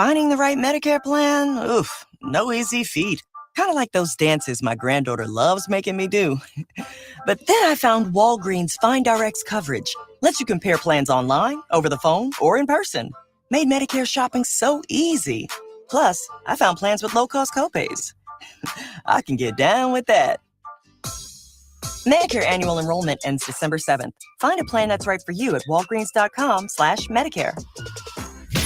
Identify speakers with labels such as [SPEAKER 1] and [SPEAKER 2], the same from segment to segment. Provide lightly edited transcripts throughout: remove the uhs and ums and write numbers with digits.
[SPEAKER 1] Finding the right Medicare plan? Oof, no easy feat. Kind of like those dances my granddaughter loves making me do. But then I found Walgreens Find Rx coverage. Lets you compare plans online, over the phone, or in person. Made Medicare shopping so easy. Plus, I found plans with low-cost copays. I can get down with that. Medicare annual enrollment ends December 7th. Find a plan that's right for you at walgreens.com/Medicare.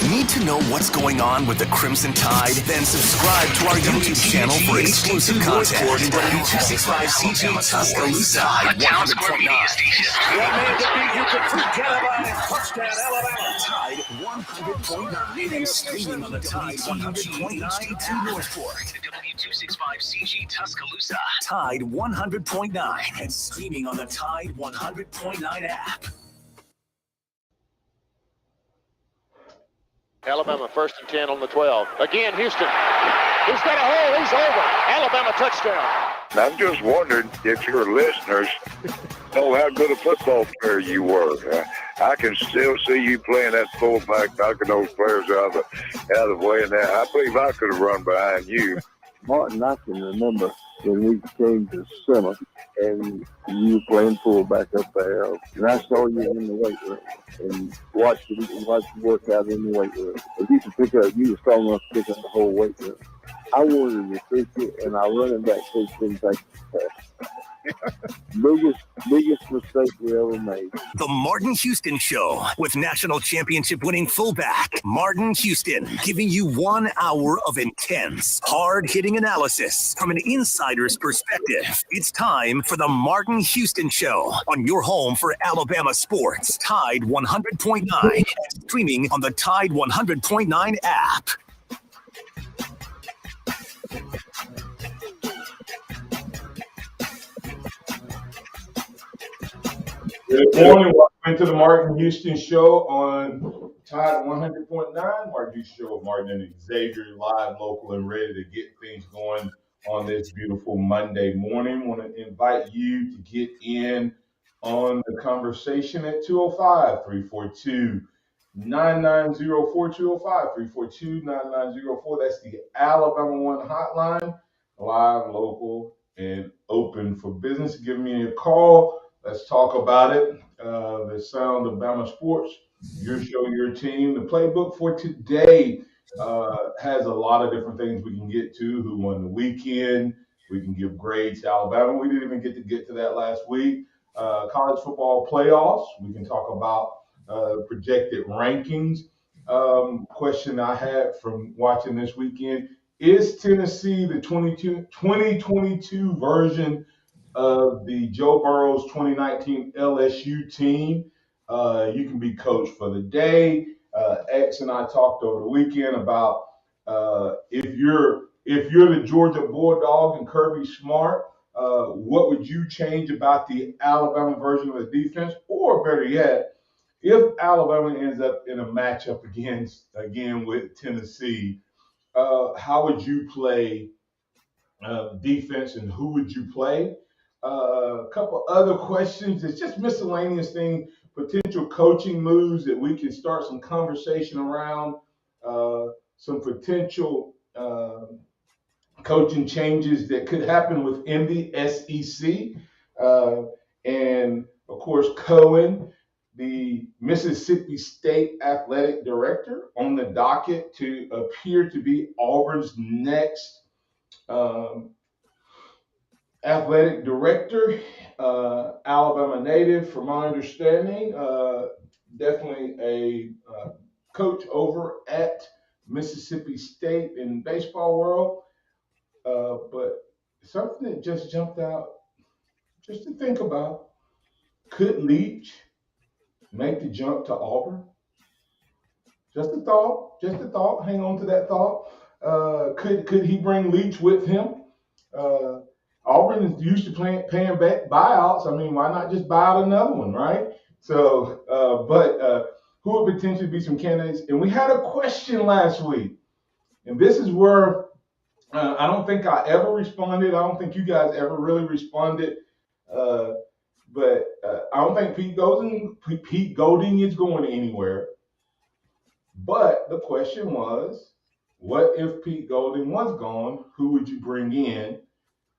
[SPEAKER 2] Need to know what's going on with the Crimson Tide? Then subscribe to our YouTube channel for exclusive content. W265CG Tuscaloosa. Town Square Media Station.
[SPEAKER 3] You can forget about it. Touchdown, Alabama.
[SPEAKER 2] Tide 100.9 and streaming on the Tide 100.9 Northport.
[SPEAKER 3] W265CG Tuscaloosa.
[SPEAKER 2] Tide 100.9 and streaming on the Tide 100.9 app.
[SPEAKER 4] Alabama 1st and 10 on the 12. Again, Houston. He's got a hole. He's over. Alabama touchdown.
[SPEAKER 5] I'm just wondering if your listeners know how good a football player you were. I can still see you playing that fullback, knocking those players out of the way. And I believe I could have run behind you.
[SPEAKER 6] Martin, I can remember when we came to summer and you were playing fullback up there. And I saw you in the weight room and watched you work out in the weight room. If you could pick up, you were strong enough to pick up the whole weight room. I wanted to fix it, and our running back coach didn't take the biggest mistake we ever made.
[SPEAKER 2] The Martin Houston Show with national championship winning fullback Martin Houston, giving you 1 hour of intense, hard-hitting analysis from an insider's perspective. It's time for the Martin Houston Show on your home for Alabama sports. Tide 100.9, streaming on the Tide 100.9 app.
[SPEAKER 7] Good morning. Welcome to the Martin Houston Show on Tide 100.9. Martin Houston Show with Martin and Xavier, live, local, and ready to get things going on this beautiful Monday morning. Want to invite you to get in on the conversation at 205-342-9904, 205-342-9904. That's the Alabama One hotline, live, local, and open for business. Give me a call. Let's talk about it. The sound of Bama sports, your show, your team. The playbook for today has a lot of different things we can get to. Who won the weekend? We can give grades to Alabama. We didn't even get to that last week. College football playoffs. We can talk about projected rankings. Question I had from watching this weekend: is Tennessee the 2022 version of the Joe Burrow's 2019 LSU team? You can be coach for the day. X and I talked over the weekend about if you're the Georgia Bulldog and Kirby Smart, what would you change about the Alabama version of the defense? Or better yet, if Alabama ends up in a matchup again with Tennessee, how would you play defense and who would you play? A couple other questions. It's just miscellaneous thing, potential coaching moves that we can start some conversation around, some potential coaching changes that could happen within the SEC. And of course, Cohen, the Mississippi State athletic director, on the docket to appear to be Auburn's next athletic director, Alabama native, from my understanding, definitely a coach over at Mississippi State in baseball world. But something that just jumped out, just to think about: could Leach make the jump to Auburn? Just a thought. Hang on to that thought. Could he bring Leach with him? Auburn is used to paying back buyouts. I mean, why not just buy out another one, right? So, but who would potentially be some candidates? And we had a question last week, and this is where I don't think I ever responded. I don't think you guys ever really responded. But I don't think Pete Golding is going anywhere. But the question was, What if Pete Golding was gone? Who would you bring in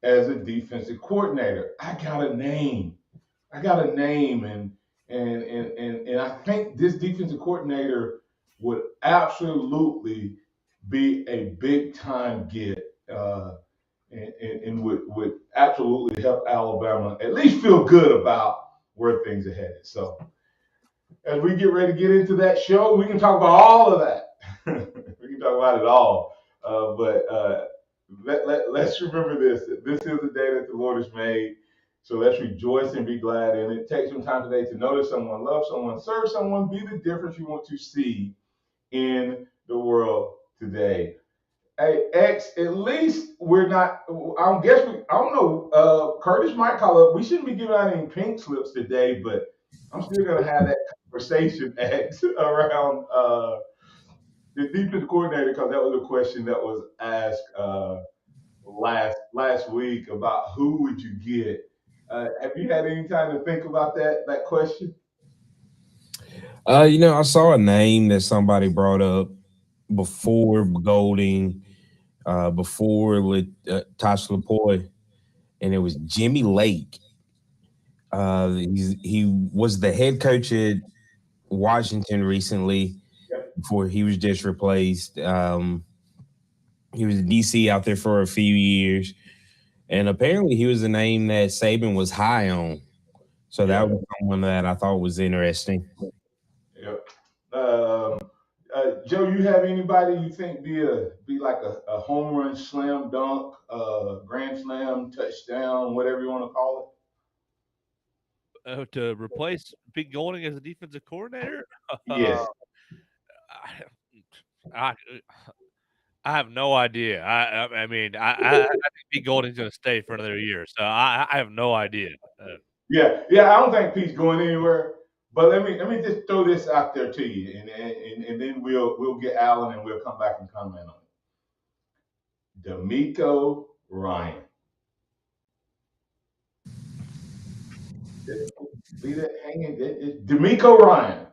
[SPEAKER 7] as a defensive coordinator? I got a name. And I think this defensive coordinator would absolutely be a big time get. And would absolutely help Alabama at least feel good about where things are headed. So as we get ready to get into that show, we can talk about all of that. We can talk about it all. But let's remember this. That this is the day that the Lord has made. So let's rejoice and be glad in it. Take some time today to notice someone, love someone, serve someone, be the difference you want to see in the world today. Hey, X, at least we're not, I don't know, Curtis might call up. We shouldn't be giving out any pink slips today, but I'm still going to have that conversation, X, around the defense coordinator, because that was a question that was asked last week about who would you get. Have you had any time to think about that question?
[SPEAKER 8] I saw a name that somebody brought up before Golding, before Tosh Lapoy, and it was Jimmy Lake. He was the head coach at Washington recently
[SPEAKER 7] Yep.
[SPEAKER 8] before he was just replaced. He was in DC out there for a few years, and apparently he was a name that Saban was high on. So that was someone that I thought was interesting.
[SPEAKER 7] Yep. Joe, you have anybody you think be like a home run, slam dunk, grand slam, touchdown, whatever you want to call
[SPEAKER 9] To replace Pete Golding as a defensive coordinator?
[SPEAKER 7] it? Yes.
[SPEAKER 9] I, I have no idea. I think Pete Golding's going to stay for another year, so I have no idea.
[SPEAKER 7] Yeah. I don't think Pete's going anywhere. But let me just throw this out there to you, and then we'll get Alan and we'll come back and comment on it. D'Amico Ryan. Leave that hanging. D'Amico Ryan.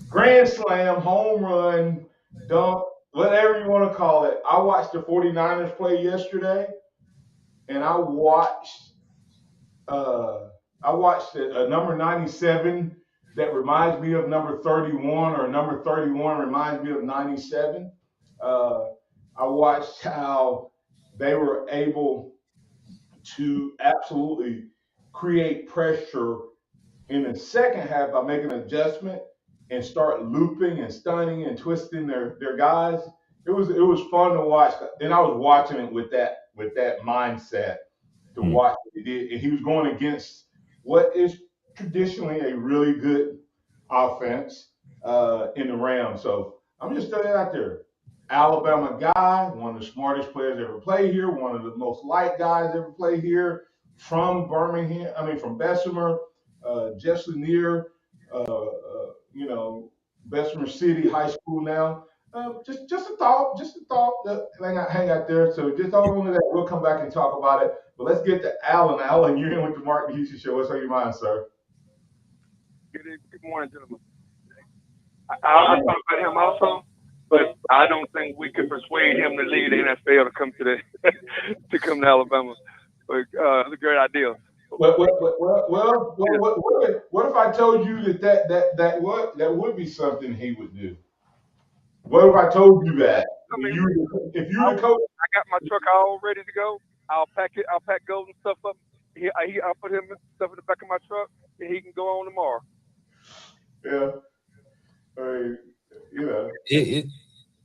[SPEAKER 7] Grand slam, home run, dunk, whatever you want to call it. I watched the 49ers play yesterday, and I watched a number 97 that reminds me of number 31, or number 31 reminds me of 97. I watched how they were able to absolutely create pressure in the second half by making an adjustment and start looping and stunning and twisting their guys. It was fun to watch, and I was watching it with that mindset to watch what he did. And he was going against what is traditionally a really good offense in the Rams. So I'm just throwing it out there. Alabama guy, one of the smartest players ever played here, one of the most liked guys ever played here, from from Bessemer, just near, Bessemer City High School now. Just a thought, hang out there. So just hold on to that. We'll come back and talk about it. But let's get to Alan. Alan, you're in with the Mark Houston Show. What's on your mind, sir?
[SPEAKER 10] Good morning, gentlemen. I'll talk about him also, but I don't think we could persuade him to leave the NFL to come to to come to Alabama. But it's a great idea.
[SPEAKER 7] What if I told you that would be something he would do? What if I told you that? If you were the coach,
[SPEAKER 10] I got my truck all ready to go. I'll pack Golden stuff up. I'll put him stuff in the back of my truck, and he can go on tomorrow.
[SPEAKER 7] Yeah.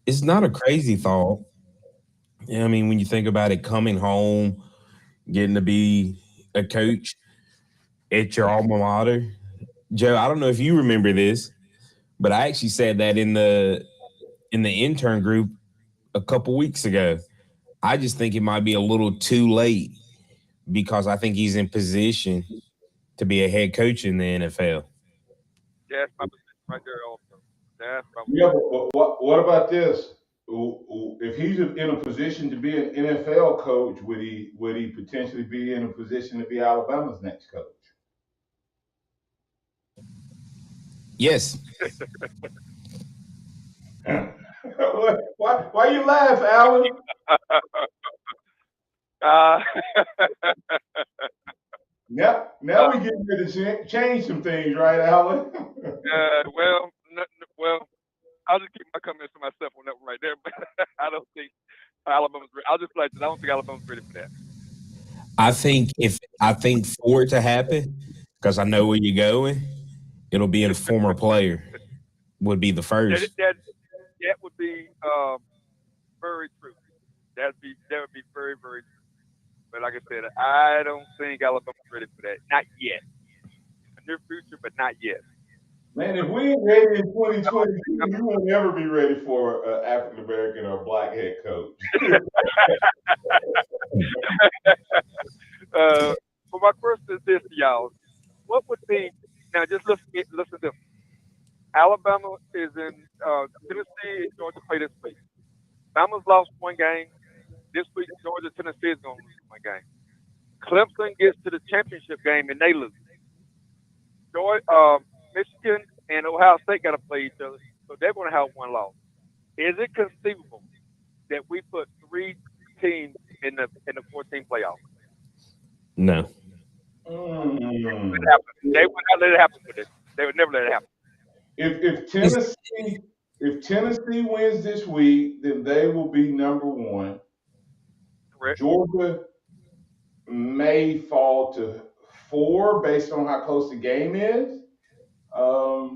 [SPEAKER 8] It's not a crazy thought. I mean, when you think about it, coming home, getting to be a coach at your alma mater. Joe, I don't know if you remember this, but I actually said that in the intern group a couple weeks ago. I just think it might be a little too late because I think he's in position to be a head coach in the NFL.
[SPEAKER 10] Yeah, that's my position right there also.
[SPEAKER 7] But what about this? If he's in a position to be an NFL coach, would he potentially be in a position to be Alabama's next coach?
[SPEAKER 8] Yes.
[SPEAKER 7] Why you laugh, Alan?
[SPEAKER 10] uh,
[SPEAKER 7] Now we getting ready to change some things, right, Alan?
[SPEAKER 10] well, I'll just keep my comments to myself on that one right there. But I don't think Alabama's ready. I'll just like that. I don't think Alabama's ready for that.
[SPEAKER 8] I think for it to happen, because I know where you're going, it'll be a former player would be the first.
[SPEAKER 10] That would be very true. That would be very, very true. But like I said, I don't think Alabama's ready for that. Not yet. In the near future, but not yet.
[SPEAKER 7] Man, if we ain't ready in 2022, you won't ever be ready for an African American or black head coach.
[SPEAKER 10] But my question is this, y'all: what would be now? Just listen to this. Alabama is in Tennessee and Georgia play this week. Bama's lost one game. This week, Georgia Tennessee is going to lose one game. Clemson gets to the championship game and they lose. Michigan and Ohio State got to play each other, so they're going to have one loss. Is it conceivable that we put 3 teams in the 14 playoff?
[SPEAKER 8] No.
[SPEAKER 10] They would not let it happen with it. They would never let it happen.
[SPEAKER 7] If Tennessee wins this week, then they will be number 1.
[SPEAKER 10] Correct.
[SPEAKER 7] Georgia may fall to 4 based on how close the game is.
[SPEAKER 10] Ohio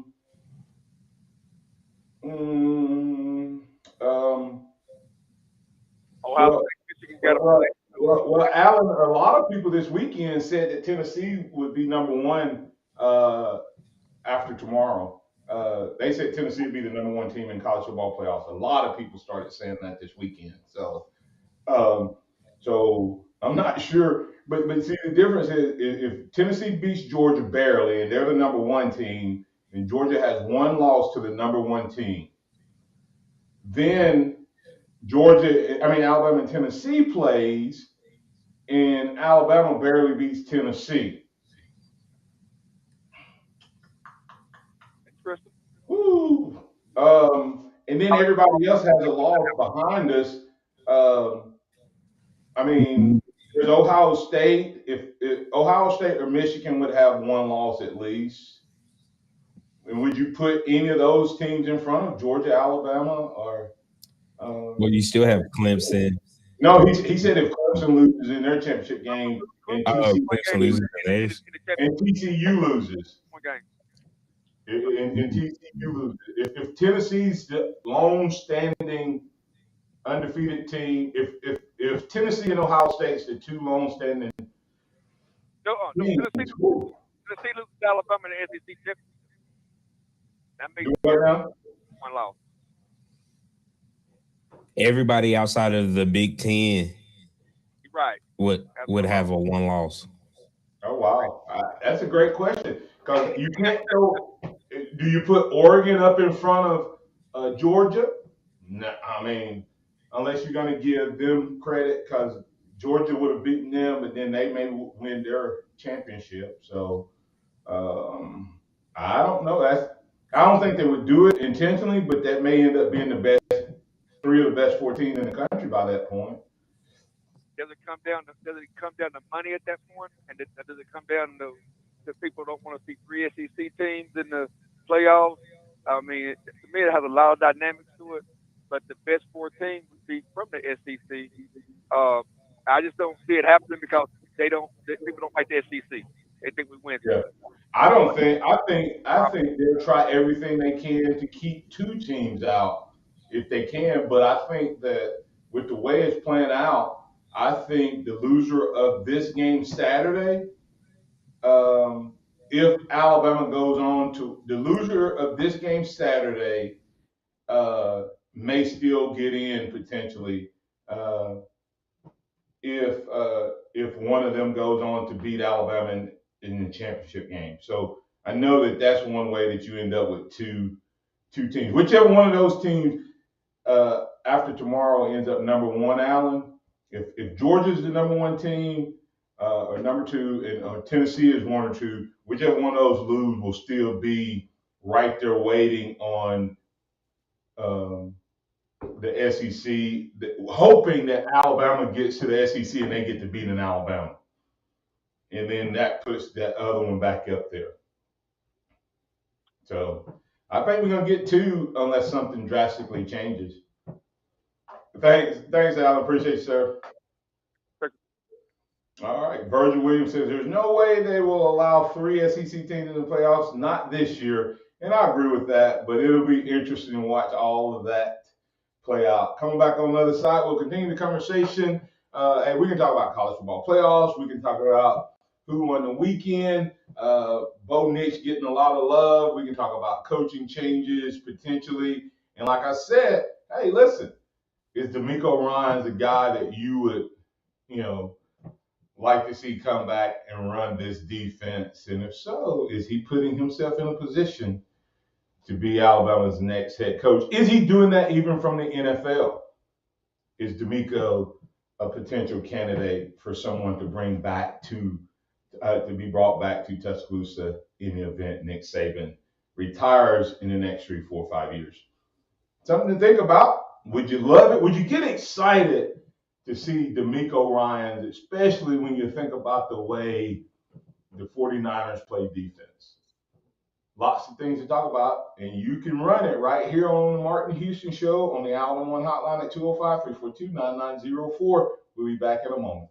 [SPEAKER 10] State, Michigan got to play.
[SPEAKER 7] Well, Alan, a lot of people this weekend said that Tennessee would be number 1 after tomorrow. They said Tennessee would be the number 1 team in college football playoffs. A lot of people started saying that this weekend. So I'm not sure. But see, the difference is if Tennessee beats Georgia barely and they're the number 1 team, and Georgia has 1 loss to the number 1 team, then Alabama and Tennessee plays, and Alabama barely beats Tennessee.
[SPEAKER 10] Interesting.
[SPEAKER 7] Woo. And then everybody else has a loss behind us. There's Ohio State. If Ohio State or Michigan would have 1 loss at least, and would you put any of those teams in front of Georgia, Alabama, or?
[SPEAKER 8] Well, you still have Clemson.
[SPEAKER 7] No, he said if Clemson loses in their championship game and
[SPEAKER 8] Clemson loses in theirs,
[SPEAKER 7] and TCU loses.
[SPEAKER 10] One game.
[SPEAKER 7] And TCU loses. If Tennessee's the lone-standing undefeated team, if Tennessee and Ohio State's the 2 lone-standing
[SPEAKER 10] Tennessee loses to Alabama in the SEC championship. That makes 1 loss.
[SPEAKER 8] everybody outside of the Big Ten
[SPEAKER 10] right.
[SPEAKER 8] would have a 1 loss.
[SPEAKER 7] Oh wow, that's a great question because you can't go. Do you put Oregon up in front of Georgia? No, unless you're going to give them credit because Georgia would have beaten them, but then they may win their championship. So I don't know. I don't think they would do it intentionally, but that may end up being the best 3 of the best 14 in the country by that point.
[SPEAKER 10] Does it come down to money at that point, and does it come down to people don't want to see 3 SEC teams in the playoffs? To me, it has a lot of dynamics to it. But the best 4 teams would be from the SEC. I just don't see it happening because people don't like the SEC. They think we win.
[SPEAKER 7] Yeah. I think they'll try everything they can to keep 2 teams out if they can. But I think that with the way it's playing out, I think the loser of this game Saturday, if Alabama goes on to the loser of this game Saturday, may still get in potentially if one of them goes on to beat Alabama in the championship game. So I know that's one way that you end up with two teams. Whichever one of those teams after tomorrow ends up number 1, Allen. If Georgia's the number 1 team or number 2, and Tennessee is 1 or 2, whichever one of those lose will still be right there waiting on the SEC, hoping that Alabama gets to the SEC and they get to beat an Alabama. And then that puts that other one back up there. So I think we're going to get 2 unless something drastically changes. Thanks, Alan. Appreciate you, sir. All right. Virgil Williams says there's no way they will allow 3 SEC teams in the playoffs, not this year. And I agree with that, but it'll be interesting to watch all of that play out. Coming back on the other side, we'll continue the conversation. And we can talk about college football playoffs. We can talk about who won the weekend. Bo Nix getting a lot of love. We can talk about coaching changes potentially. And like I said, hey, listen, is D'Amico Ryans the guy that you would, like to see come back and run this defense? And if so, is he putting himself in a position to be Alabama's next head coach? Is he doing that even from the NFL? Is D'Amico a potential candidate for someone to bring back to be brought back to Tuscaloosa in the event Nick Saban retires in the next 3, 4, 5 years? Something to think about. Would you love it? Would you get excited to see D'Amico Ryans, especially when you think about the way the 49ers play defense? Lots of things to talk about, and you can run it right here on the Martin Houston Show on the Allen One hotline at 205-342-9904. We'll be back in a moment.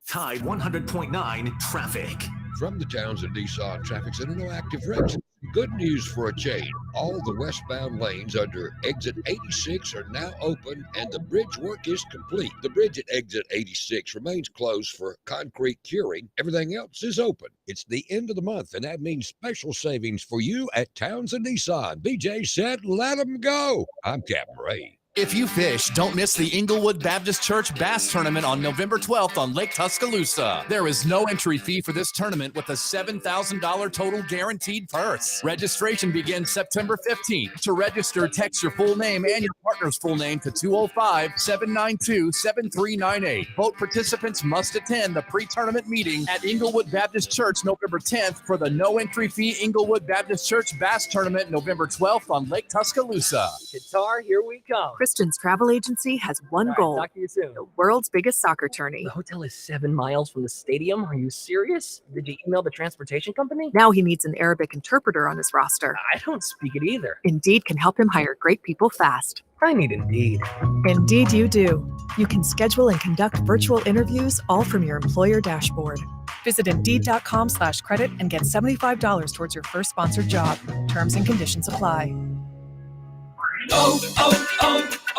[SPEAKER 2] Tide 100.9 traffic.
[SPEAKER 11] From the Townsend Nissan Traffic Center, no active wrecks. Good news for a change. All the westbound lanes under exit 86 are now open and the bridge work is complete. The bridge at exit 86 remains closed for concrete curing. Everything else is open. It's the end of the month and that means special savings for you at Townsend Nissan. BJ said, let them go. I'm Captain Ray.
[SPEAKER 12] If you fish, don't miss the Inglewood Baptist Church Bass Tournament on November 12th on Lake Tuscaloosa. There is no entry fee for this tournament with a $7,000 total guaranteed purse. Registration begins September 15th. To register, text your full name and your partner's full name to 205-792-7398. Boat participants must attend the pre-tournament meeting at Inglewood Baptist Church November 10th for the no entry fee Inglewood Baptist Church Bass Tournament November 12th on Lake Tuscaloosa.
[SPEAKER 13] Guitar, here we come.
[SPEAKER 14] Kristen's travel agency has one goal.
[SPEAKER 13] Talk to you soon.
[SPEAKER 14] The world's biggest soccer tourney.
[SPEAKER 13] The hotel is 7 miles from the stadium. Are you serious? Did you email the transportation company?
[SPEAKER 14] Now he needs an Arabic interpreter on his roster.
[SPEAKER 13] I don't speak it either.
[SPEAKER 14] Indeed can help him hire great people fast.
[SPEAKER 13] I need Indeed.
[SPEAKER 14] Indeed you do. You can schedule and conduct virtual interviews all from your employer dashboard. Visit Indeed.com/credit and get $75 towards your first sponsored job. Terms and conditions apply.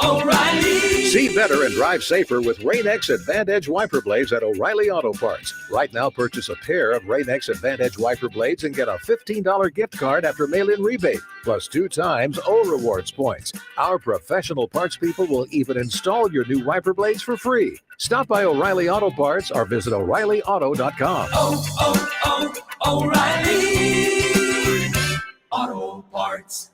[SPEAKER 15] O'Reilly. See better and drive safer with Rain-X Advantage wiper blades at O'Reilly Auto Parts. Right now, purchase a pair of Rain-X Advantage wiper blades and get a $15 gift card after mail-in rebate, plus 2 times O Rewards points. Our professional parts people will even install your new wiper blades for free. Stop by O'Reilly Auto Parts or visit O'ReillyAuto.com.
[SPEAKER 16] O'Reilly Auto Parts.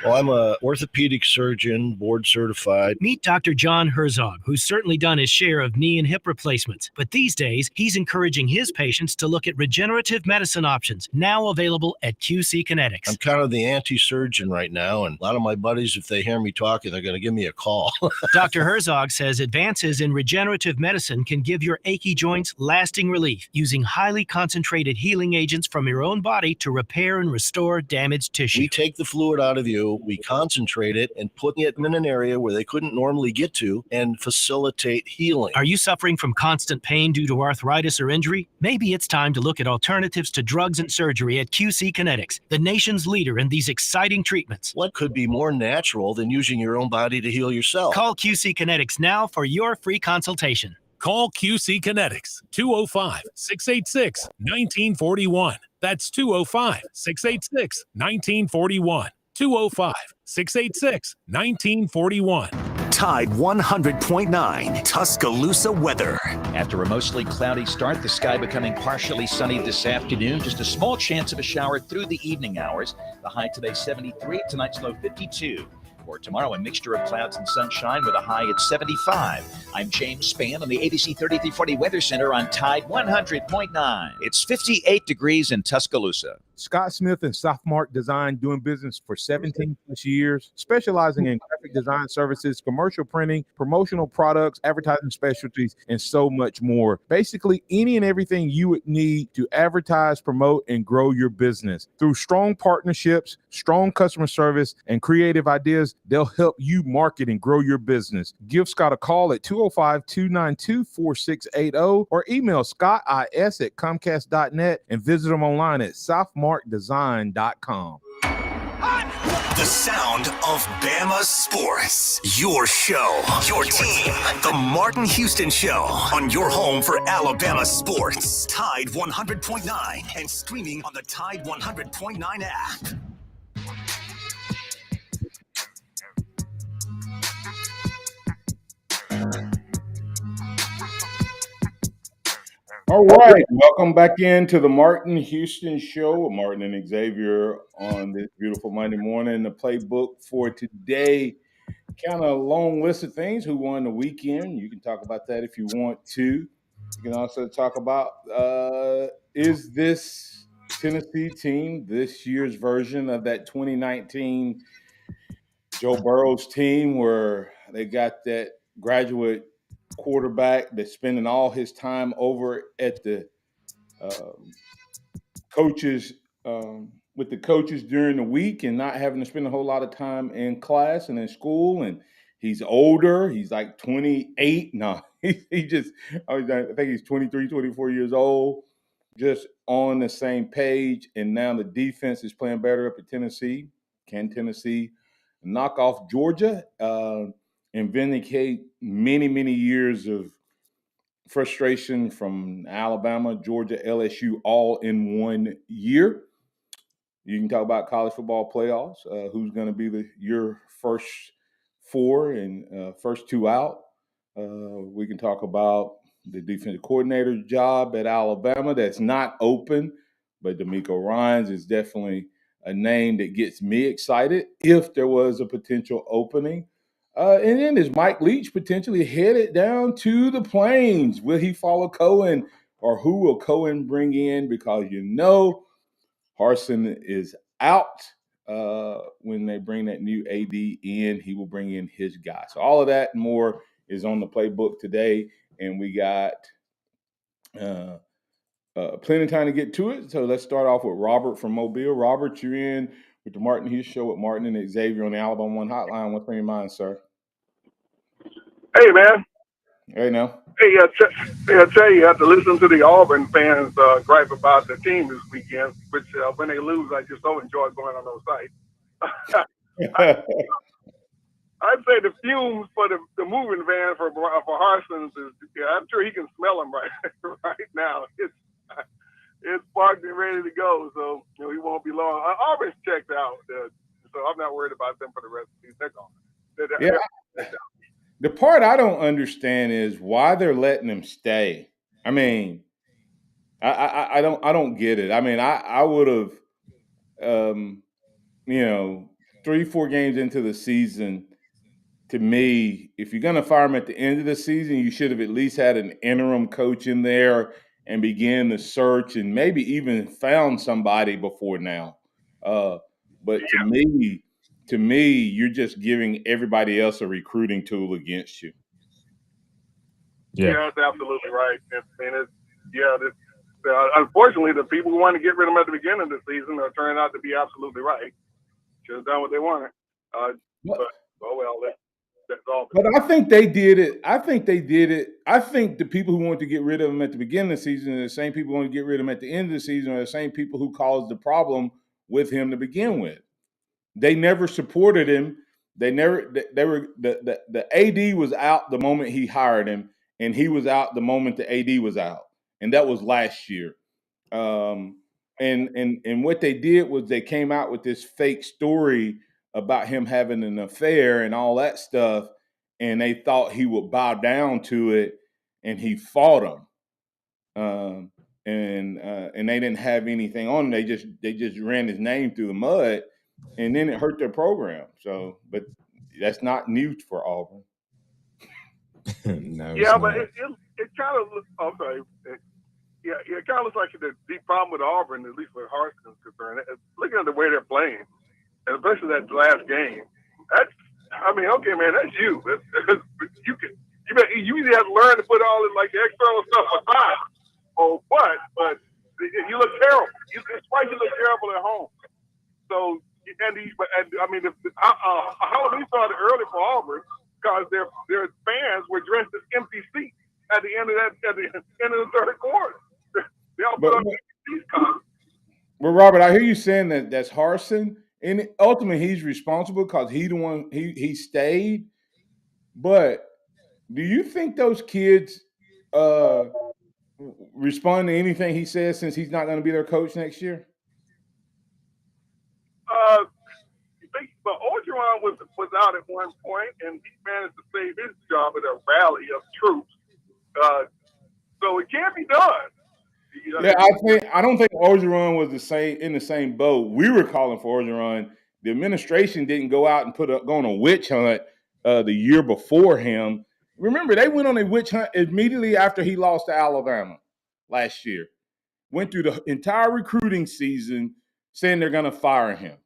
[SPEAKER 17] Well, I'm a orthopedic surgeon, board certified.
[SPEAKER 18] Meet Dr. John Herzog, who's certainly done his share of knee and hip replacements. But these days, he's encouraging his patients to look at regenerative medicine options, now available at QC Kinetics.
[SPEAKER 17] I'm kind of the anti-surgeon right now, and a lot of my buddies, if they hear me talking, they're going to give me a call.
[SPEAKER 18] Dr. Herzog says advances in regenerative medicine can give your achy joints lasting relief, using highly concentrated healing agents from your own body to repair and restore damaged tissue.
[SPEAKER 17] We take the fluid out of you, we concentrate it and put it in an area where they couldn't normally get to and facilitate healing.
[SPEAKER 18] Are you suffering from constant pain due to arthritis or injury? Maybe it's time to look at alternatives to drugs and surgery at QC Kinetics, the nation's leader in these exciting treatments.
[SPEAKER 17] What could be more natural than using your own body to heal yourself?
[SPEAKER 18] Call QC Kinetics now for your free consultation.
[SPEAKER 19] Call QC Kinetics, 205-686-1941. That's 205-686-1941. 205-686-1941.
[SPEAKER 2] Tide 100.9 Tuscaloosa weather.
[SPEAKER 20] After a mostly cloudy start, the sky becoming partially sunny this afternoon. Just a small chance of a shower through the evening hours. The high today 73, tonight's low 52. For tomorrow, a mixture of clouds and sunshine with a high at 75. I'm James Spann on the ABC 3340 Weather Center on Tide 100.9. It's 58 degrees in Tuscaloosa.
[SPEAKER 7] Scott Smith and Sophmark Design, doing business for 17 plus years, specializing in graphic design services, commercial printing, promotional products, advertising specialties, and so much more. Basically, any and everything you would need to advertise, promote, and grow your business. Through strong partnerships, strong customer service, and creative ideas, they'll help you market and grow your business. Give Scott a call at 205-292-4680 or email scottis@comcast.net and visit him online at sophmarkdesign.com.
[SPEAKER 2] The sound of Bama sports. Your show, your team. The Martin Houston Show on your home for Alabama sports. Tide 100.9 and streaming on the Tide 100.9 app.
[SPEAKER 7] All right, welcome back into the Martin Houston Show. Martin and Xavier on this beautiful Monday morning. The playbook for today, kind of a long list of things. Who won the weekend? You can talk about that if you want to. You can also talk about is this Tennessee team this year's version of that 2019 Joe Burrow's team where they got that graduate quarterback that's spending all his time over at the coaches with the coaches during the week and not having to spend a whole lot of time in class and in school. And he's older. He's like 28. No, he just, I think he's 23, 24 years old, just on the same page. And now the defense is playing better up at Tennessee. Can Tennessee knock off Georgia and vindicate many, many years of frustration from Alabama, Georgia, LSU, all in 1 year? You can talk about college football playoffs. Who's going to be your first four and first two out? We can talk about the defensive coordinator's job at Alabama that's not open, but D'Amico Ryans is definitely a name that gets me excited if there was a potential opening. And then is Mike Leach potentially headed down to the Plains? Will he follow Cohen, or who will Cohen bring in? Because Harsin is out. When they bring that new AD in, he will bring in his guy. So all of that and more is on the playbook today, and we got plenty of time to get to it. So let's start off with Robert from Mobile. Robert, you're in with the Martin Hughes Show with Martin and Xavier on the Alabama One Hotline. What's on your mind, sir?
[SPEAKER 10] Hey, man.
[SPEAKER 7] Hey, now.
[SPEAKER 10] Hey, I tell you, I have to listen to the Auburn fans gripe about the team this weekend, which when they lose, I just don't enjoy going on those sites. I'd say the fumes for the moving van for Harson's is, I'm sure he can smell them right now. It's parked and ready to go, so he won't be long. Auburn's checked out, so I'm not worried about them for the rest of the season. They're gone.
[SPEAKER 7] The part I don't understand is why they're letting him stay. I mean, I don't get it. I mean, I would have, 3-4 games into the season. To me, if you're going to fire him at the end of the season, you should have at least had an interim coach in there and began the search and maybe even found somebody before now. But to me, you're just giving everybody else a recruiting tool against you.
[SPEAKER 10] Yeah, that's absolutely right. Unfortunately, the people who want to get rid of him at the beginning of the season are turning out to be absolutely right. Should have done what they wanted. But that's all.
[SPEAKER 7] But I think they did it. I think the people who wanted to get rid of him at the beginning of the season are the same people who want to get rid of him at the end of the season are the same people who caused the problem with him to begin with. They never supported him. The AD was out the moment he hired him, and he was out the moment the AD was out. And that was last year. And what they did was they came out with this fake story about him having an affair and all that stuff, and they thought he would bow down to it, and he fought him. And they didn't have anything on him. They just ran his name through the mud, and then it hurt their program. So, but that's not new for Auburn.
[SPEAKER 8] No.
[SPEAKER 10] Yeah, but it kind of looks okay. It kind of looks like the deep problem with Auburn, at least where Harsin's concerned. Looking at the way they're playing, and especially that last game, okay, man, that's you. You either have to learn to put all this like the external stuff aside, or what? But you look terrible. It's why you look terrible at home. So, Halloween started early for Auburn because their fans were dressed as empty seats at the end of the third quarter. They all put up these comments.
[SPEAKER 7] Well, Robert, I hear you saying that's Harsin, and ultimately he's responsible because he the one he stayed. But do you think those kids respond to anything he says since he's not going to be their coach next year?
[SPEAKER 10] But Orgeron was out at one point, and he managed to save his job at a rally of troops. So it can be done.
[SPEAKER 7] Yeah, I don't think Orgeron was in the same boat. We were calling for Orgeron. The administration didn't go out and go on a witch hunt the year before him. Remember, they went on a witch hunt immediately after he lost to Alabama last year. Went through the entire recruiting season saying they're going to fire him.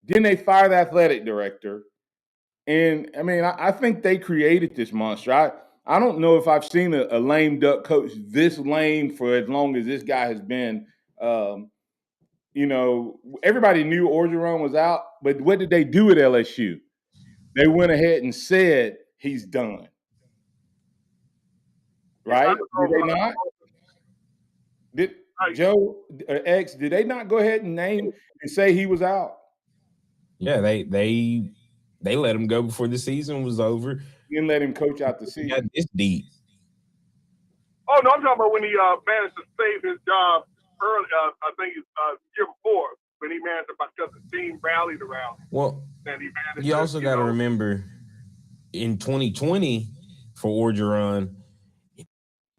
[SPEAKER 7] Then they fired the athletic director. And, I think they created this monster. I don't know if I've seen a lame duck coach this lame for as long as this guy has been. Everybody knew Orgeron was out, but what did they do at LSU? They went ahead and said he's done. Right? Did they not? Did Joe X? Did they not go ahead and name and say he was out?
[SPEAKER 8] Yeah, they let him go before the season was over.
[SPEAKER 7] Didn't let him coach out the season.
[SPEAKER 8] Got this deep.
[SPEAKER 10] Oh no, I'm talking about when he managed to save his job early. I think year before when he managed to because the team rallied around.
[SPEAKER 8] Well,
[SPEAKER 10] and he managed
[SPEAKER 8] you also got to remember in 2020 for Orgeron,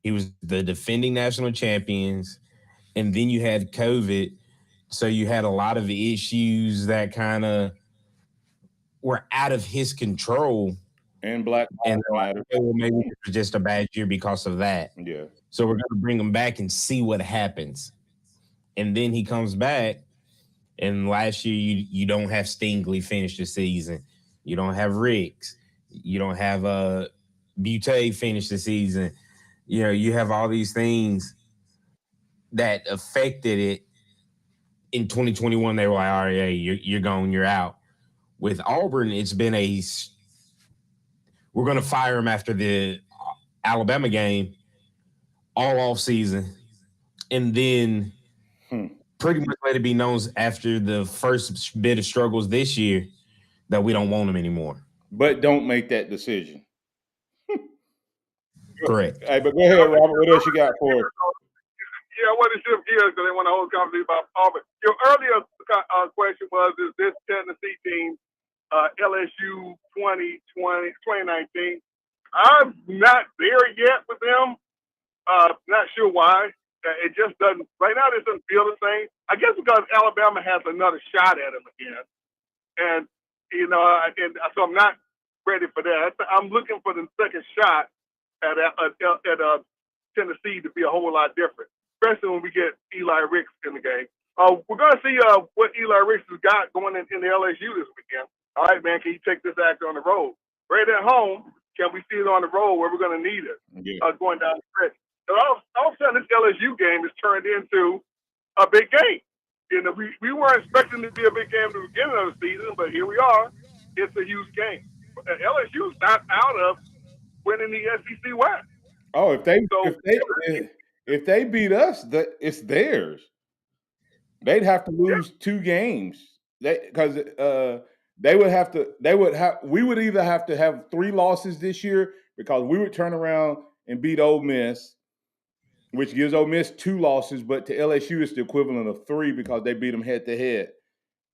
[SPEAKER 8] he was the defending national champions, and then you had COVID, so you had a lot of issues that kind of were out of his control.
[SPEAKER 7] And Black
[SPEAKER 8] and maybe it was just a bad year because of that.
[SPEAKER 7] Yeah.
[SPEAKER 8] So we're going to bring him back and see what happens. And then he comes back, and last year you don't have Stingley finish the season. You don't have Ricks. You don't have Butte finish the season. You have all these things that affected it. In 2021, they were like, all right, hey, you're gone, you're out. With Auburn, it's been we're going to fire him after the Alabama game all off season. And then pretty much let it be known after the first bit of struggles this year that we don't want him anymore.
[SPEAKER 7] But don't make that decision.
[SPEAKER 8] Correct.
[SPEAKER 7] Hey, but go ahead, Robert. What else you got for us?
[SPEAKER 10] Yeah, I want to shift gears because they want to hold conversation about Auburn. Your earlier question was, is this Tennessee team LSU 2019? I'm not there yet with them. Not sure why. It just doesn't, right now, it doesn't feel the same. I guess because Alabama has another shot at him again. And, so I'm not ready for that. I'm looking for the second shot at Tennessee to be a whole lot different, especially when we get Eli Ricks in the game. We're going to see what Eli Ricks has got going in the LSU this weekend. All right, man, can you take this actor on the road? Right at home, can we see it on the road where we're going to need it going down the stretch? So all of a sudden, this LSU game has turned into a big game. We weren't expecting it to be a big game at the beginning of the season, but here we are. It's a huge game. LSU's not out of winning the SEC West.
[SPEAKER 7] Oh, if they beat us, it's theirs. They'd have to lose 2 games. Because we would either have to have 3 losses this year because we would turn around and beat Ole Miss, which gives Ole Miss 2 losses, but to LSU it's the equivalent of 3 because they beat them head to head.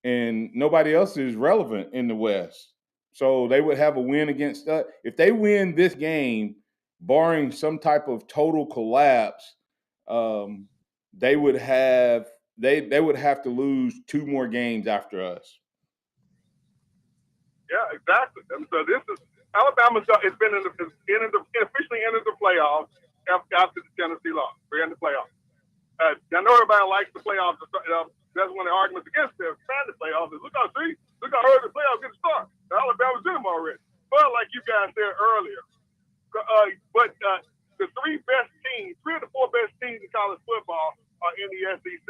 [SPEAKER 7] And nobody else is relevant in the West. So they would have a win against us. If they win this game, barring some type of total collapse, they would have to lose 2 more games after us.
[SPEAKER 10] Yeah, exactly. And so this is Alabama's. It's been officially entered the playoffs after the Tennessee loss. We're everybody likes the playoffs. That's one of the arguments against the expanded playoffs. Is look how early the playoffs get to start. Alabama's in them already. But like you guys said earlier, the three of the four best teams in college football are in the SEC.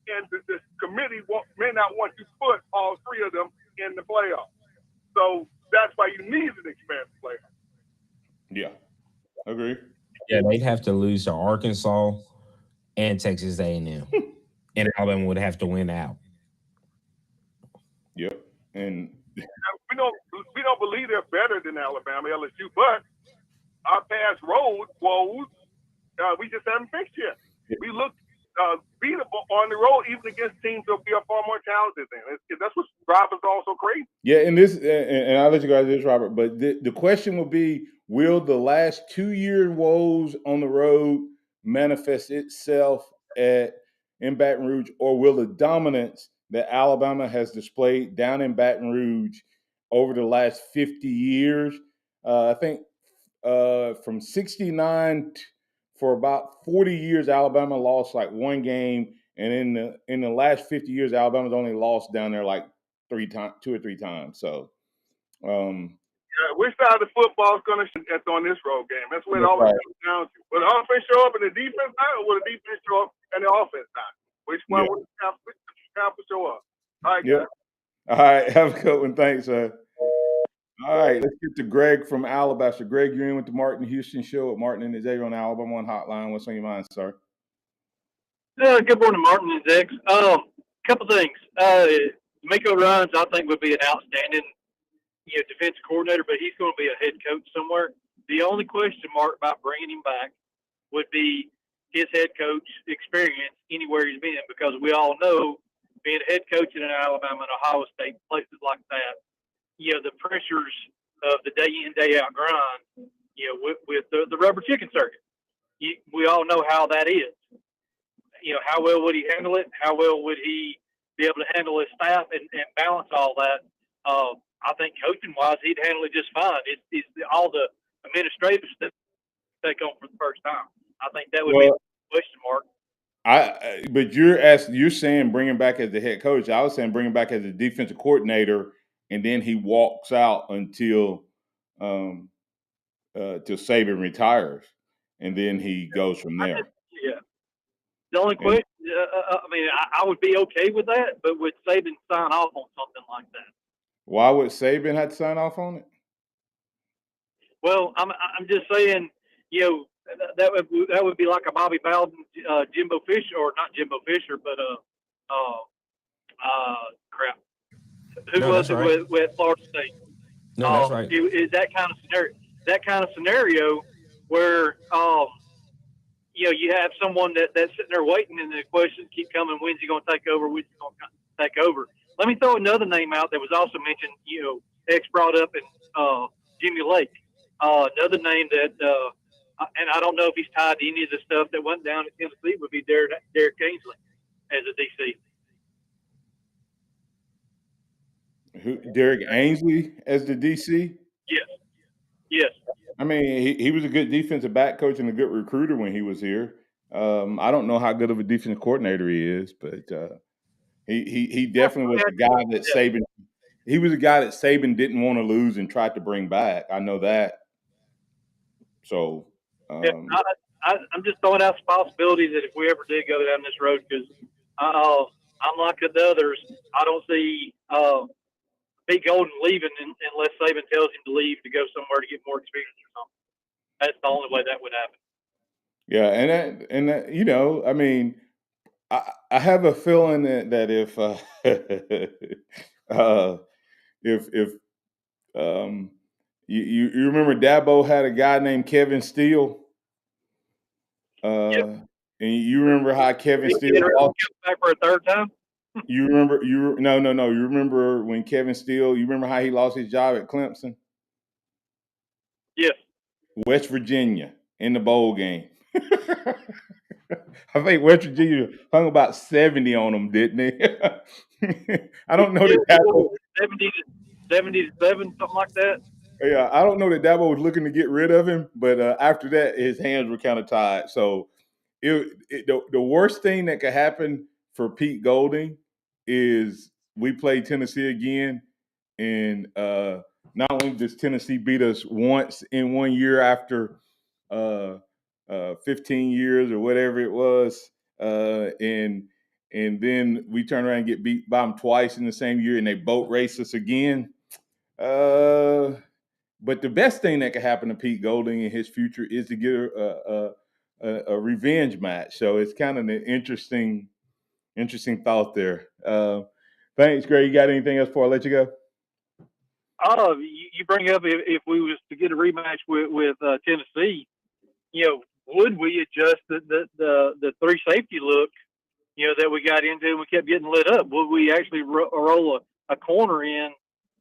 [SPEAKER 10] And the committee may not want to put all three of them in the playoffs. So that's why you need an expanded playoff.
[SPEAKER 7] Yeah, agree.
[SPEAKER 8] Yeah, they'd have to lose to Arkansas and Texas A&M, and Alabama would have to win out.
[SPEAKER 7] Yep, and
[SPEAKER 10] we don't believe they're better than Alabama, LSU, but our past woes, we just haven't fixed yet. We look beatable on the road, even against teams that we are far more talented than. That's what drives us all so crazy.
[SPEAKER 7] Yeah, and I'll let you guys do this, Robert. But the question will be: will the last 2 year woes on the road manifest itself in Baton Rouge, or will the dominance that Alabama has displayed down in Baton Rouge over the last 50 years? I think from 69 for about 40 years, Alabama lost like one game, and in the last 50 years, Alabama's only lost down there like 2 or 3 times. So,
[SPEAKER 10] which side of the football is going to on this road game? That's what it always comes down to. Will the offense show up in the defense side, or will the defense show up in the offense side? Which one will have to show up? All right,
[SPEAKER 7] yeah. All right, have a good one. Thanks, sir. All right, let's get to Greg from Alabaster. Greg, you're in with the Martin Houston Show with Martin and Xavier on the Alabama One Hotline. What's on your mind, sir?
[SPEAKER 21] Good morning, Martin and Zex. Couple things. D'Amico Ryans, I think, would be an outstanding, defensive coordinator, but he's going to be a head coach somewhere. The only question mark about bringing him back would be his head coach experience anywhere he's been, because we all know being a head coach in Alabama and Ohio State, places like that, the pressures of the day in, day out grind, with the rubber chicken circuit. We all know how that is. How well would he handle it? How well would he be able to handle his staff and balance all that? I think coaching-wise, he'd handle it just fine. It's all the administrative stuff to take on for the first time. I think that would be a question mark.
[SPEAKER 7] But you're saying bring him back as the head coach. I was saying bring him back as the defensive coordinator, and then he walks out until till Saban retires, and then he goes from there.
[SPEAKER 21] Yeah. The only question, I would be okay with that, but would Saban sign off on something like that?
[SPEAKER 7] Why would Saban have to sign off on it?
[SPEAKER 21] Well, I'm just saying, that would be like a Bobby Bowden, Jimbo Fisher, or not Jimbo Fisher, but crap. Who was it with Florida State?
[SPEAKER 8] No, that's right.
[SPEAKER 21] Is that kind of scenario where you have someone that's sitting there waiting, and the questions keep coming: when's he going to take over? When's he going to take over? Let me throw another name out that was also mentioned. X brought up, and Jimmy Lake. Another name that, and I don't know if he's tied to any of the stuff that went down at Tennessee, would be Derek Ainsley as a DC.
[SPEAKER 7] Derek Ainsley as the DC?
[SPEAKER 21] Yes.
[SPEAKER 7] I mean, he was a good defensive back coach and a good recruiter when he was here. I don't know how good of a defensive coordinator he is, but he definitely was a guy that Saban. He was a guy that Saban didn't want to lose and tried to bring back. I know that. So,
[SPEAKER 21] I'm just throwing out the possibility that if we ever did go down this road, because unlike the others, I don't see Pete Golden leaving unless Saban tells him to leave to go somewhere to get more experience or something. That's the only way that would happen.
[SPEAKER 7] Yeah, and that, I mean, I have a feeling that if you remember Dabo had a guy named Kevin Steele, and you remember how Kevin Steele lost
[SPEAKER 21] back for a third time.
[SPEAKER 7] You remember? No. You remember when Kevin Steele? You remember how he lost his job at Clemson?
[SPEAKER 21] Yes.
[SPEAKER 7] West Virginia in the bowl game. I think West Virginia hung about 70 on him, didn't they? I don't know that Dabo
[SPEAKER 21] 70 to 7, something like that.
[SPEAKER 7] Yeah, I don't know that Dabo was looking to get rid of him, but after that, his hands were kind of tied. So the worst thing that could happen for Pete Golding is we play Tennessee again, and not only does Tennessee beat us once in 1 year after 15 years or whatever it was, and then we turn around and get beat by them twice in the same year, and they boat race us again. But the best thing that could happen to Pete Golding in his future is to get a revenge match. So it's kind of an interesting thought there. Thanks, Greg. You got anything else before I let you go?
[SPEAKER 21] Oh, you bring up if we was to get a rematch with Tennessee, would we adjust the three safety look, that we got into and we kept getting lit up? Would we actually roll a corner in,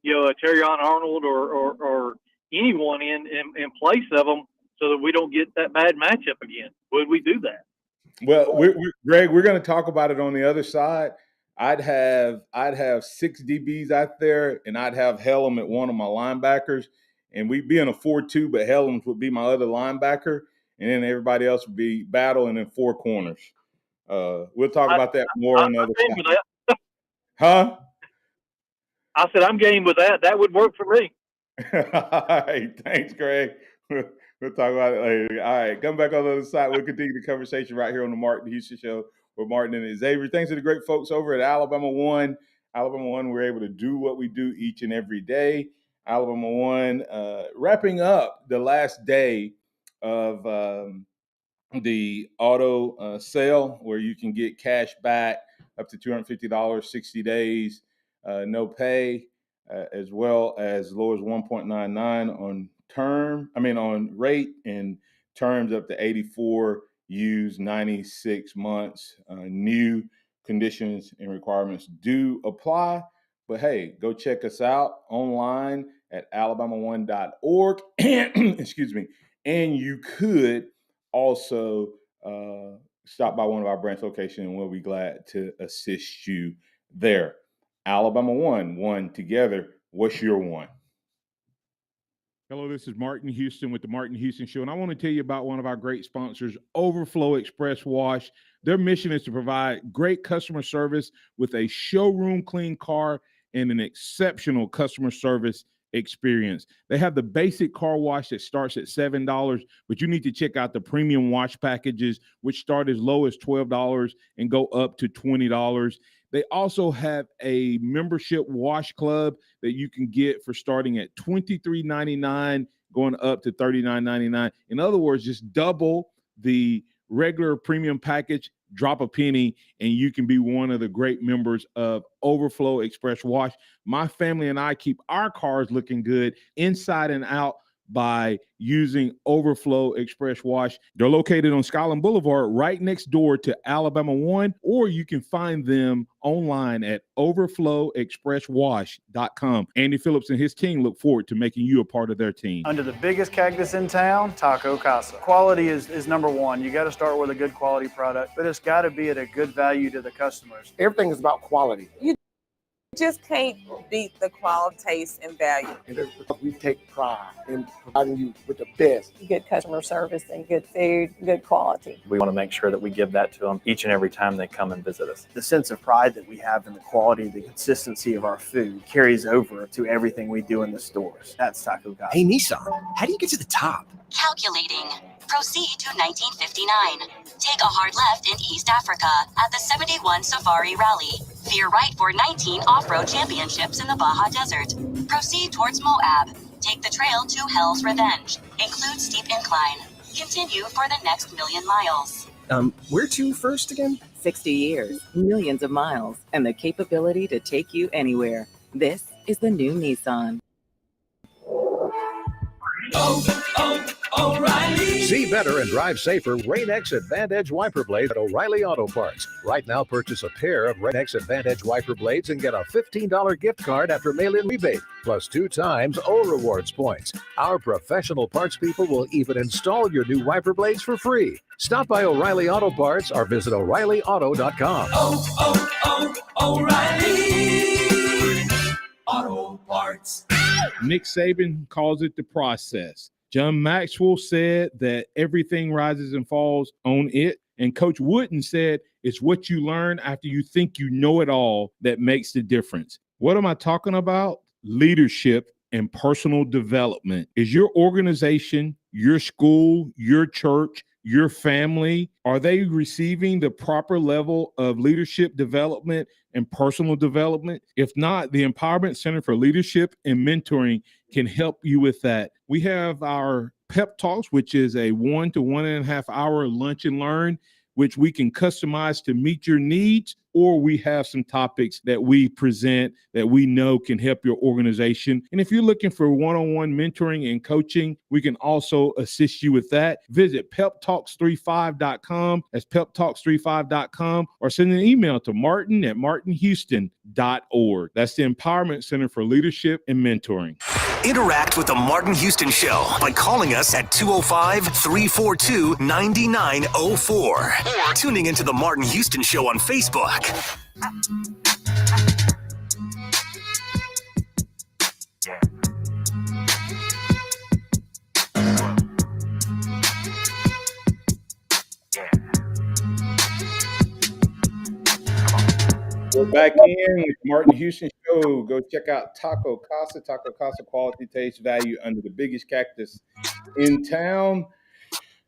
[SPEAKER 21] a Terrion Arnold or anyone in place of them so that we don't get that bad matchup again? Would we do that?
[SPEAKER 7] Well, Greg, we're going to talk about it on the other side. I'd have 6 DBs out there, and I'd have Hellum at one of my linebackers, and we'd be in a 4-2, but Hellum would be my other linebacker, and then everybody else would be battling in 4 corners. We'll talk about that more on the other side. Huh?
[SPEAKER 21] I said I'm game with that. That would work for me.
[SPEAKER 7] All right, thanks, Greg. We'll talk about it later. All right, come back on the other side. We'll continue the conversation right here on the Martin Houston Show with Martin and Xavier. Thanks to the great folks over at Alabama One. Alabama One, we're able to do what we do each and every day. Alabama One, wrapping up the last day of the auto sale where you can get cash back up to $250, 60 days, no pay, as well as low as 1.99 on rate, and terms up to 84, use 96 months. New conditions and requirements do apply. But hey, go check us out online at alabama1.org. Excuse me. And you could also stop by one of our branch locations, and we'll be glad to assist you there. Alabama One together. What's your one? Hello, this is Martin Houston with the Martin Houston Show, and I want to tell you about one of our great sponsors, Overflow Express Wash. Their mission is to provide great customer service with a showroom clean car and an exceptional customer service experience. They have the basic car wash that starts at $7, but you need to check out the premium wash packages, which start as low as $12 and go up to $20. They also have a membership wash club that you can get for starting at $23.99, going up to $39.99. In other words, just double the regular premium package, drop a penny, and you can be one of the great members of Overflow Express Wash. My family and I keep our cars looking good inside and out by using Overflow Express Wash. They're located on Skyland Boulevard, right next door to Alabama One, or you can find them online at overflowexpresswash.com. Andy Phillips and his team look forward to making you a part of their team.
[SPEAKER 1] Under the biggest cactus in town, Taco Casa. Quality is number one. You got to start with a good quality product, but it's got to be at a good value to the customers.
[SPEAKER 22] Everything is about quality.
[SPEAKER 23] You just can't beat the quality, taste, and value.
[SPEAKER 22] And we take pride in providing you with the best.
[SPEAKER 23] Good customer service and good food, good quality.
[SPEAKER 24] We want to make sure that we give that to them each and every time they come and visit us.
[SPEAKER 1] The sense of pride that we have in the quality, the consistency of our food carries over to everything we do in the stores. That's Taco Casa.
[SPEAKER 25] Hey, Nissan, how do you get to the top?
[SPEAKER 26] Calculating. Proceed to 1959. Take a hard left in East Africa at the 71 Safari Rally. Veer right for 19 off-road championships in the Baja Desert. Proceed towards Moab. Take the trail to Hell's Revenge. Include steep incline. Continue for the next 1,000,000 miles.
[SPEAKER 25] Where to first again?
[SPEAKER 27] 60 years, millions of miles, and the capability to take you anywhere. This is the new Nissan.
[SPEAKER 15] O'Reilly. See better and drive safer. Rain-X Advantage wiper blades at O'Reilly Auto Parts. Right now, purchase a pair of Rain-X Advantage wiper blades and get a $15 gift card after mail-in rebate, plus 2 times O Rewards points. Our professional parts people will even install your new wiper blades for free. Stop by O'Reilly Auto Parts or visit O'ReillyAuto.com.
[SPEAKER 16] O'Reilly Auto Parts.
[SPEAKER 7] Nick Saban calls it the process. John Maxwell said that everything rises and falls on it.
[SPEAKER 3] And Coach Wooden said, it's what you learn after you think you know it all that makes the difference. What am I talking about? Leadership and personal development. Is your organization, your school, your church, your family, are they receiving the proper level of leadership development and personal development? If not, the Empowerment Center for Leadership and Mentoring can help you with that. We have our Pep Talks, which is a 1 to 1.5 hour lunch and learn, which we can customize to meet your needs, or we have some topics that we present that we know can help your organization. And if you're looking for one-on-one mentoring and coaching, we can also assist you with that. Visit peptalks35.com. That's peptalks35.com, or send an email to martin@martinhouston.org. That's the Empowerment Center for Leadership and Mentoring.
[SPEAKER 2] Interact with the Martin Houston Show by calling us at 205-342-9904 or tuning into the Martin Houston Show on Facebook.
[SPEAKER 3] We're back in with the Martin Houston Show. Go check out Taco Casa. Taco Casa, quality, taste, value under the biggest cactus in town.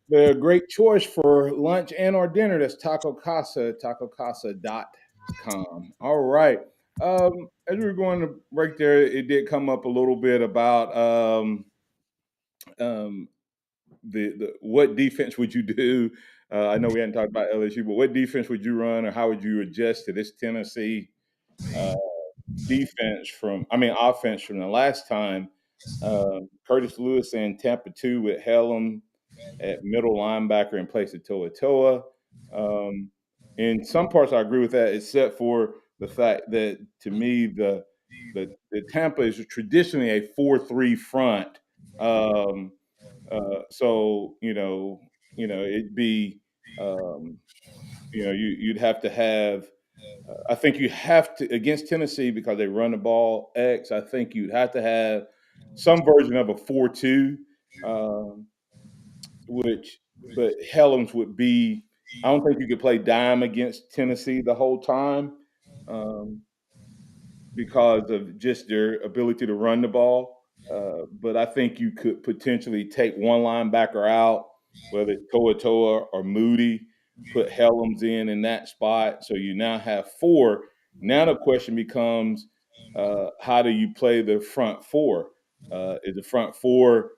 [SPEAKER 3] The great choice for lunch and or dinner. That's Taco Casa, tacocasa.com. All right. As we were going to break there, it did come up a little bit about the what defense would you do? I know we hadn't talked about LSU, but what defense would you run, or how would you adjust to this Tennessee offense from the last time? Curtis Lewis and Tampa 2 with Hellum at middle linebacker in place of Toa. In some parts, I agree with that, except for the fact that to me, the Tampa is traditionally a 4-3 front. So it'd be you'd have to have. I think you have to against Tennessee because they run the ball X. I think you'd have to have some version of a 4-2, but Helms would be. I don't think you could play dime against Tennessee the whole time because of just their ability to run the ball. But I think you could potentially take one linebacker out, whether it's Toa or Moody, put Helms in that spot. So you now have 4. Now the question becomes, how do you play the front 4? Is the front 4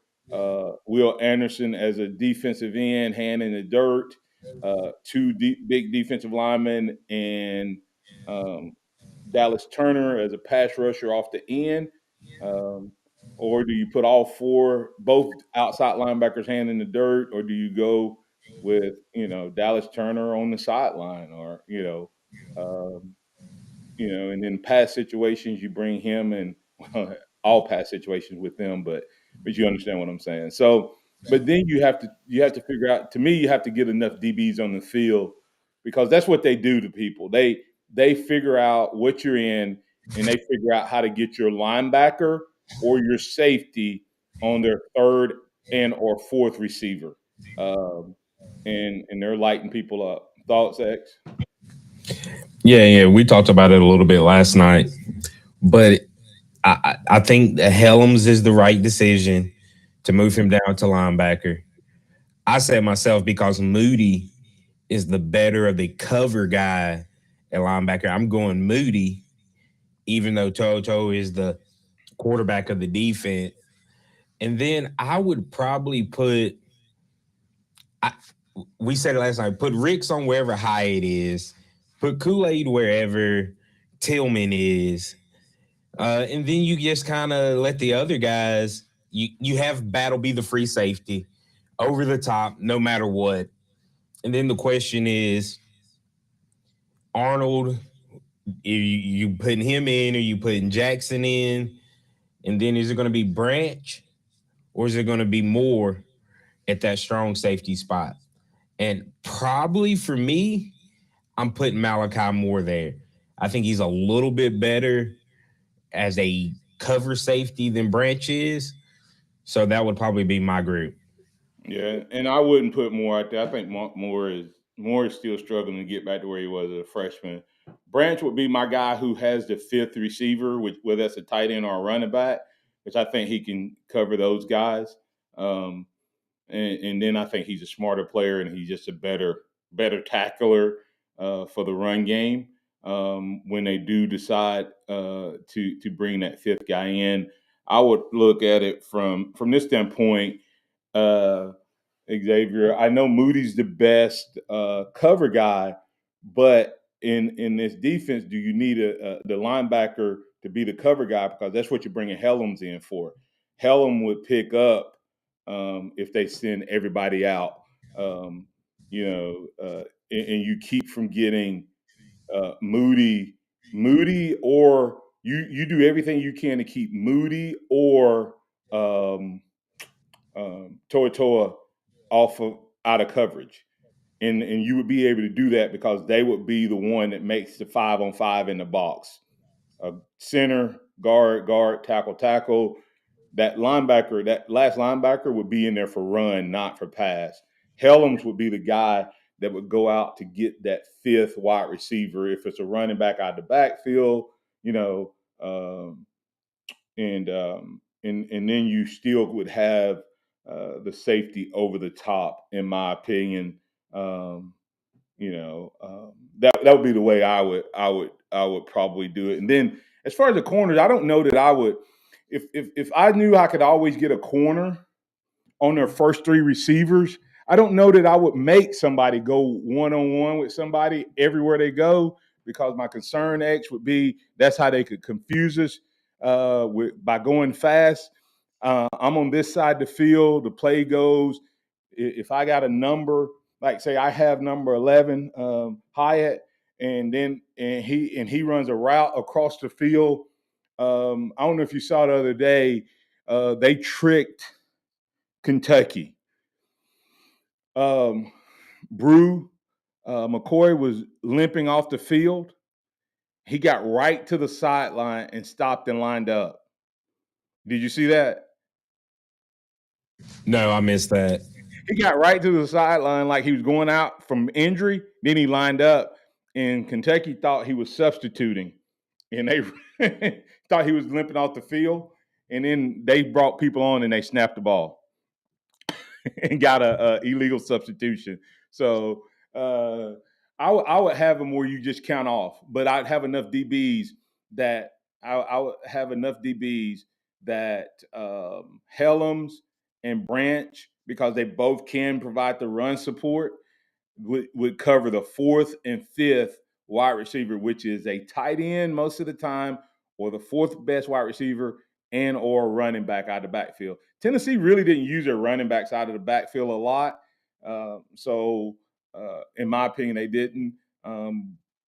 [SPEAKER 3] Will Anderson as a defensive end, hand in the dirt, 2 big defensive linemen, and Dallas Turner as a pass rusher off the end? Or do you put all 4, both outside linebackers hand in the dirt, or do you go with, Dallas Turner on the sideline, or, and in pass situations, you bring him in, all pass situations with them, but you understand what I'm saying. So, but then you have to figure out, to me, you have to get enough DBs on the field, because that's what they do to people. They figure out what you're in, and they figure out how to get your linebacker or your safety on their 3rd and or 4th receiver. And they're lighting people up. Thoughts, X?
[SPEAKER 8] Yeah. We talked about it a little bit last night, but I think that Helms is the right decision to move him down to linebacker. I said myself, because Moody is the better of the cover guy at linebacker, I'm going Moody, even though Toto is the quarterback of the defense. And then I would probably we said it last night, put Ricks on wherever Hyatt is, put Kool-Aid wherever Tillman is, and then you just kind of let the other guys, you have Battle be the free safety, over the top, no matter what. And then the question is, Arnold, you putting him in, or you putting Jackson in? And then is it going to be Branch, or is it going to be Moore at that strong safety spot? And probably for me, I'm putting Malachi Moore there. I think he's a little bit better as a cover safety than Branch is. So that would probably be my group.
[SPEAKER 3] Yeah, and I wouldn't put Moore out there. I think Moore is Moore is still struggling to get back to where he was as a freshman. Branch would be my guy who has the fifth receiver, whether that's a tight end or a running back, which I think he can cover those guys. And then I think he's a smarter player and he's just a better tackler for the run game when they do decide to bring that fifth guy in. I would look at it from this standpoint. Xavier, I know Moody's the best cover guy, but in this defense, do you need the linebacker to be the cover guy? Because that's what you're bringing Helms in for. Helm would pick up if they send everybody out, and you keep from getting Moody, or you do everything you can to keep Moody or Toa out of coverage. And you would be able to do that because they would be the one that makes the 5-on-5 in the box. Center, guard, tackle. That linebacker, that last linebacker would be in there for run, not for pass. Helms would be the guy that would go out to get that fifth wide receiver if it's a running back out of the backfield, and then you still would have the safety over the top, in my opinion. That would be the way I would probably do it. And then as far as the corners, I don't know that I would. If I knew I could always get a corner on their first three receivers, I don't know that I would make somebody go one-on-one with somebody everywhere they go, because my concern, X, would be that's how they could confuse us by going fast. I'm on this side of the field. The play goes, if I got a number, like say I have number 11, Hyatt, and he runs a route across the field. I don't know if you saw the other day, they tricked Kentucky. Brew McCoy was limping off the field. He got right to the sideline and stopped and lined up. Did you see that?
[SPEAKER 8] No, I missed that.
[SPEAKER 3] He got right to the sideline like he was going out from injury. Then he lined up, and Kentucky thought he was substituting, and they thought he was limping off the field. And then they brought people on and they snapped the ball and got a illegal substitution. So I would have them where you just count off, but I'd have enough DBs that Helms and Branch, because they both can provide the run support, would cover the fourth and fifth wide receiver, which is a tight end most of the time, or the fourth best wide receiver and or running back out of the backfield. Tennessee really didn't use their running backs out of the backfield a lot. So in my opinion, they didn't.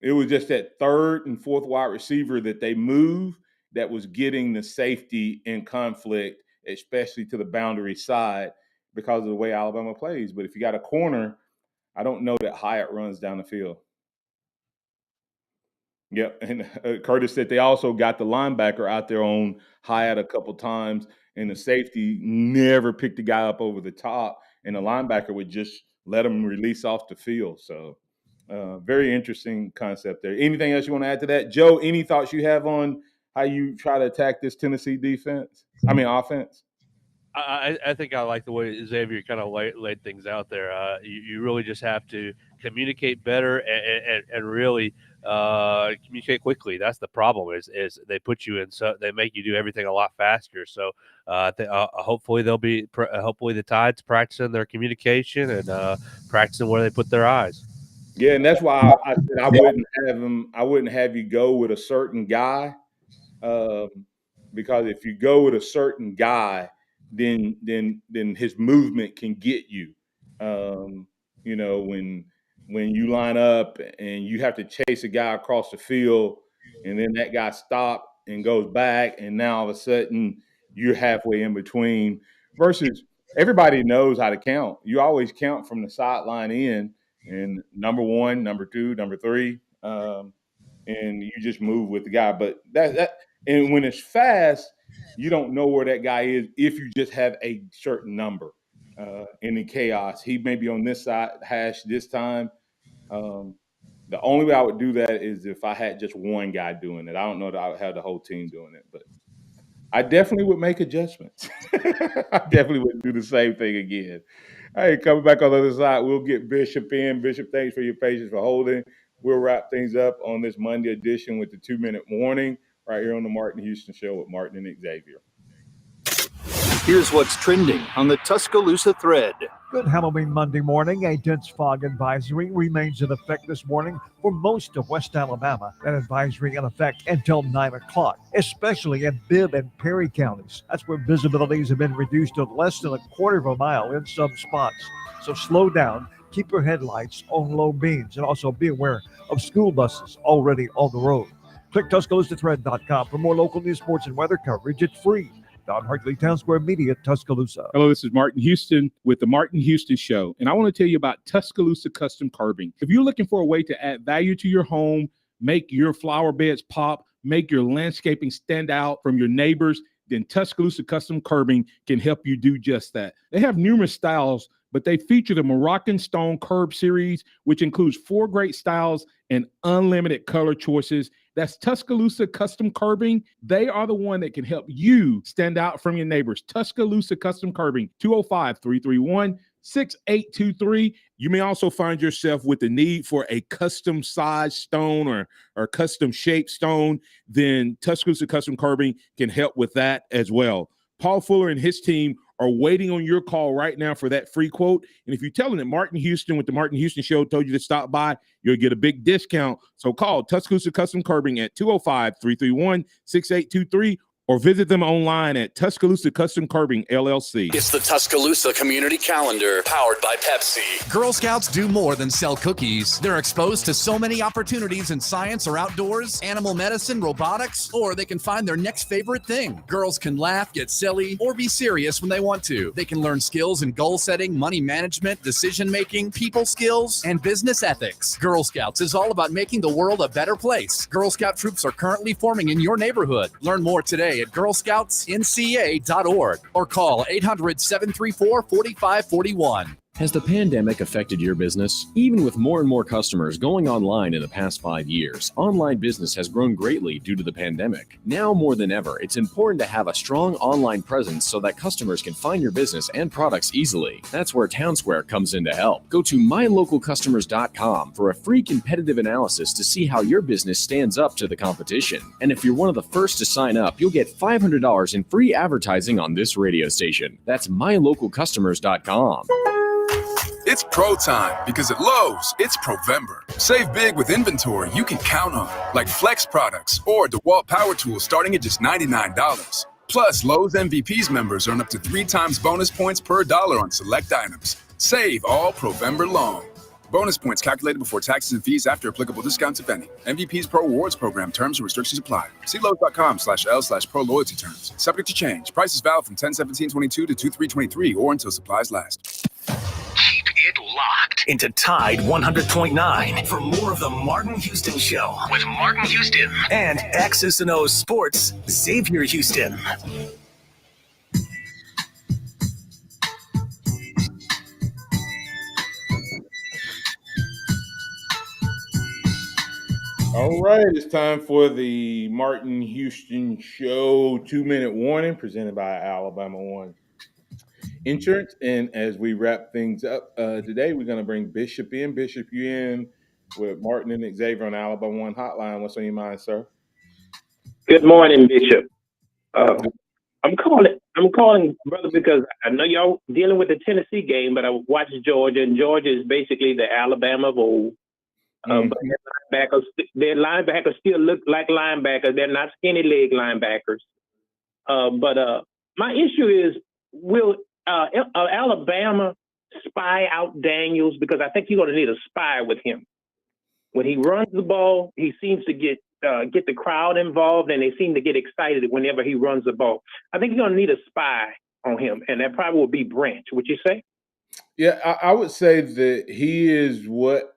[SPEAKER 3] It was just that third and fourth wide receiver that they moved that was getting the safety in conflict, especially to the boundary side, because of the way Alabama plays. But if you got a corner, I don't know that Hyatt runs down the field. Yep, and Curtis said they also got the linebacker out there on Hyatt a couple times, and the safety never picked the guy up over the top, and the linebacker would just let him release off the field. So very interesting concept there. Anything else you want to add to that? Joe, any thoughts you have on how you try to attack this Tennessee offense?
[SPEAKER 4] I think I like the way Xavier kind of laid things out there. You really just have to communicate better and really communicate quickly. That's the problem. Is they put you in, so they make you do everything a lot faster. So hopefully hopefully the Tide's practicing their communication and practicing where they put their eyes.
[SPEAKER 3] Yeah, and that's why I said I wouldn't have you go with a certain guy, because if you go with a certain guy, then his movement can get you. When you line up and you have to chase a guy across the field, and then that guy stops and goes back, and now all of a sudden you're halfway in between. Versus everybody knows how to count. You always count from the sideline in, and number one, number two, number three, and you just move with the guy. But and when it's fast, you don't know where that guy is if you just have a certain number. In the chaos, he may be on this side hash this time, The only way I would do that is if I had just one guy doing it. I don't know that I would have the whole team doing it, but I definitely would make adjustments. I definitely would do the same thing again. Hey, coming back on the other side, we'll get Bishop in. Bishop, thanks for your patience for holding. We'll wrap things up on this Monday edition with the 2-minute warning right here on the Martin Houston Show with Martin and Xavier.
[SPEAKER 5] Here's what's trending on the Tuscaloosa thread.
[SPEAKER 6] Good Halloween Monday morning. A dense fog advisory remains in effect this morning for most of West Alabama. That advisory in effect until 9 o'clock, especially in Bibb and Perry counties. That's where visibilities have been reduced to less than a quarter of a mile in some spots. So slow down, keep your headlights on low beams, and also be aware of school buses already on the road. Click TuscaloosaThread.com for more local news, sports, and weather coverage. It's free. Don Hartley, Town Square Media, Tuscaloosa.
[SPEAKER 3] Hello, this is Martin Houston with the Martin Houston Show, and I want to tell you about Tuscaloosa Custom Curbing. If you're looking for a way to add value to your home, make your flower beds pop, make your landscaping stand out from your neighbors, then Tuscaloosa Custom Curbing can help you do just that. They have numerous styles, but they feature the Moroccan Stone Curb series, which includes 4 great styles and unlimited color choices. That's Tuscaloosa Custom Curbing. They are the one that can help you stand out from your neighbors. Tuscaloosa Custom Curbing, 205-331-6823. You may also find yourself with the need for a custom size stone or custom shaped stone. Then Tuscaloosa Custom Curbing can help with that as well. Paul Fuller and his team are waiting on your call right now for that free quote. And if you tell them that Martin Houston with the Martin Houston Show told you to stop by, you'll get a big discount. So call Tuscaloosa Custom Curbing at 205-331-6823 or visit them online at Tuscaloosa Custom Curbing, LLC.
[SPEAKER 9] It's the Tuscaloosa Community Calendar, powered by Pepsi.
[SPEAKER 11] Girl Scouts do more than sell cookies. They're exposed to so many opportunities in science or outdoors, animal medicine, robotics, or they can find their next favorite thing. Girls can laugh, get silly, or be serious when they want to. They can learn skills in goal setting, money management, decision making, people skills, and business ethics. Girl Scouts is all about making the world a better place. Girl Scout troops are currently forming in your neighborhood. Learn more today at girlscoutsnca.org or call 800-734-4541.
[SPEAKER 12] Has the pandemic affected your business? Even with more and more customers going online in the past 5 years, online business has grown greatly due to the pandemic. Now more than ever, it's important to have a strong online presence so that customers can find your business and products easily. That's where Town Square comes in to help. Go to mylocalcustomers.com for a free competitive analysis to see how your business stands up to the competition. And if you're one of the first to sign up, you'll get $500 in free advertising on this radio station. That's mylocalcustomers.com.
[SPEAKER 13] It's pro time because at Lowe's, it's Provember. Save big with inventory you can count on, like Flex products or DeWalt power tools starting at just $99. Plus, Lowe's MVPs members earn up to 3 times bonus points per dollar on select items. Save all Provember long. Bonus points calculated before taxes and fees after applicable discounts, if any. MVP's Pro Rewards Program terms and restrictions apply. See Lowe's.com/L/Pro Loyalty terms. Subject to change. Prices valid from 10/17/22 to 2/3/23 or until supplies last.
[SPEAKER 2] Keep it locked into Tide 100.9 for more of the Martin Houston Show with Martin Houston and X's and O's Sports, Xavier Houston.
[SPEAKER 3] All right, it's time for the Martin Houston Show 2-minute warning presented by Alabama One Insurance. And as we wrap things up today, we're going to bring Bishop in. Bishop, you in with Martin and Xavier on Alabama One Hotline. What's on your mind, sir?
[SPEAKER 14] Good morning, Bishop. I'm calling, brother, because I know y'all dealing with the Tennessee game, but I watched Georgia, and Georgia is basically the Alabama of old. But their linebackers still look like linebackers. They're not skinny leg linebackers. But my issue is, will Alabama spy out Daniels? Because I think you're going to need a spy with him. When he runs the ball, he seems to get the crowd involved, and they seem to get excited whenever he runs the ball. I think you're going to need a spy on him, and that probably will be Branch. Would you say?
[SPEAKER 3] Yeah, I would say that he is what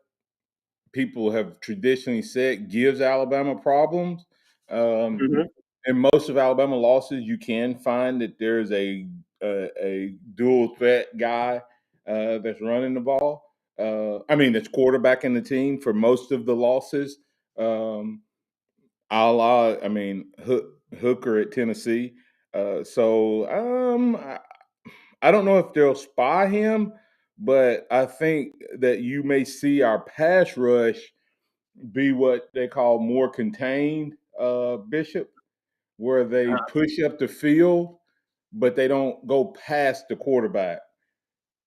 [SPEAKER 3] people have traditionally said gives Alabama problems. In most of Alabama losses, you can find that there's a dual threat guy that's running the ball. That's quarterbacking the team for most of the losses. Hooker at Tennessee. I don't know if they'll spy him, but I think that you may see our pass rush be what they call more contained, Bishop, where they push up the field, but they don't go past the quarterback.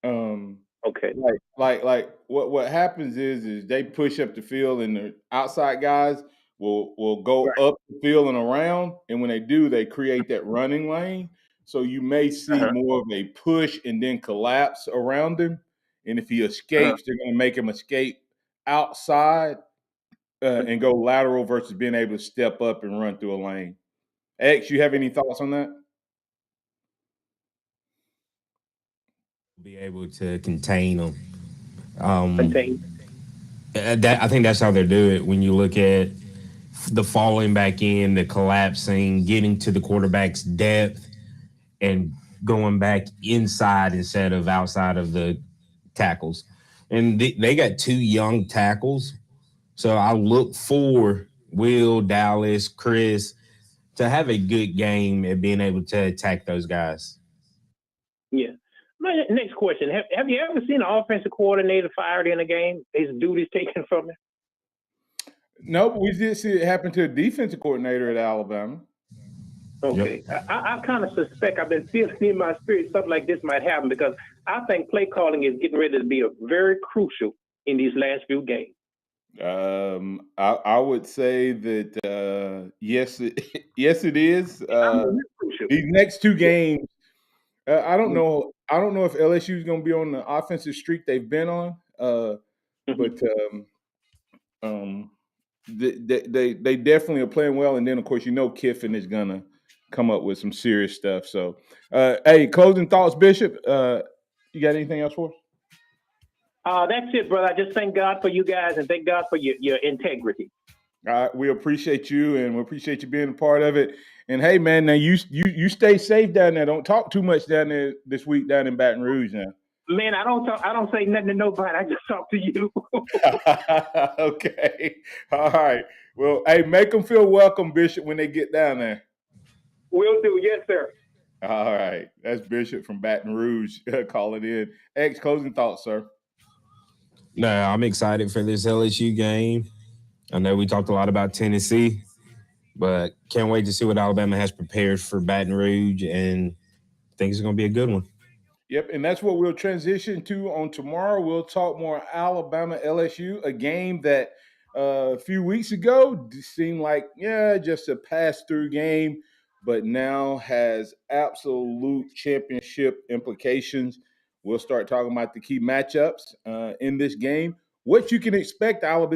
[SPEAKER 14] Okay.
[SPEAKER 3] Like what happens is they push up the field and the outside guys will go up the field and around, and when they do, they create that running lane. So you may see more of a push and then collapse around him, and if he escapes, they're going to make him escape outside and go lateral versus being able to step up and run through a lane. X, you have any thoughts on that?
[SPEAKER 8] Be able to contain them.
[SPEAKER 14] Contain.
[SPEAKER 8] I think that's how they do it. When you look at the falling back in, the collapsing, getting to the quarterback's depth, and going back inside instead of outside of the tackles. And they got two young tackles. So I look for Will, Dallas, Chris to have a good game at being able to attack those guys.
[SPEAKER 14] Yeah. My next question: Have you ever seen an offensive coordinator fired in a game? His duties taken from him?
[SPEAKER 3] No, but we did see it happen to a defensive coordinator at Alabama.
[SPEAKER 14] Okay. Yep. I kind of suspect, I've been feeling in my spirit something like this might happen, because I think play calling is getting ready to be very crucial in these last few games.
[SPEAKER 3] I would say that yes, it is. These next two games, I don't know if LSU is going to be on the offensive streak they've been on, but they definitely are playing well. And then of course Kiffin is going to come up with some serious stuff. So, hey, closing thoughts, Bishop. You got anything else for us?
[SPEAKER 14] That's it, brother. I just thank God for you guys and thank God for your integrity.
[SPEAKER 3] We appreciate you, and we appreciate you being a part of it. And hey, man, now you stay safe down there. Don't talk too much down there this week down in Baton Rouge now.
[SPEAKER 14] Man, I don't say nothing to nobody. I just talk to you.
[SPEAKER 3] Okay. All right. Well, hey, make them feel welcome, Bishop, when they get down there.
[SPEAKER 14] Will do. Yes, sir.
[SPEAKER 3] All right. That's Bishop from Baton Rouge calling in. X, closing thoughts, sir.
[SPEAKER 8] No, I'm excited for this LSU game. I know we talked a lot about Tennessee, but can't wait to see what Alabama has prepared for Baton Rouge, and I think it's going to be a good one.
[SPEAKER 3] Yep, and that's what we'll transition to on tomorrow. We'll talk more Alabama LSU, a game that a few weeks ago seemed like, just a pass-through game, but now has absolute championship implications. We'll start talking about the key matchups in this game, what you can expect out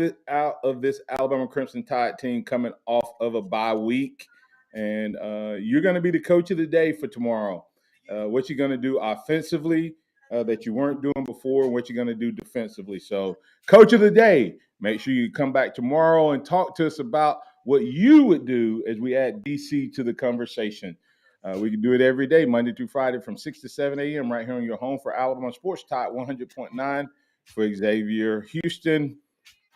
[SPEAKER 3] of this Alabama Crimson Tide team coming off of a bye week. And you're going to be the coach of the day for tomorrow. What you're going to do offensively that you weren't doing before, and what you're going to do defensively. So, coach of the day, make sure you come back tomorrow and talk to us about what you would do as we add DC to the conversation. We can do it every day, Monday through Friday from 6 to 7 a.m. right here on your home for Alabama Sports Tide 100.9 for Xavier Houston.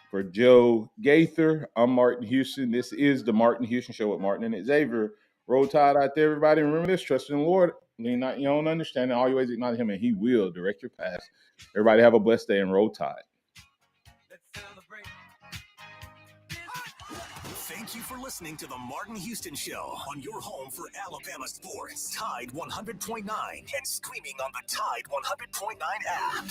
[SPEAKER 3] For Joe Gaither, I'm Martin Houston. This is the Martin Houston Show with Martin and Xavier. Roll Tide out there, everybody. Remember this, trust in the Lord. Lean not your own understanding. All your ways acknowledge him, and he will direct your path. Everybody have a blessed day and roll Tide.
[SPEAKER 2] Thank you for listening to the Martin Houston Show on your home for Alabama sports. Tide 100.9 and streaming on the Tide 100.9 app.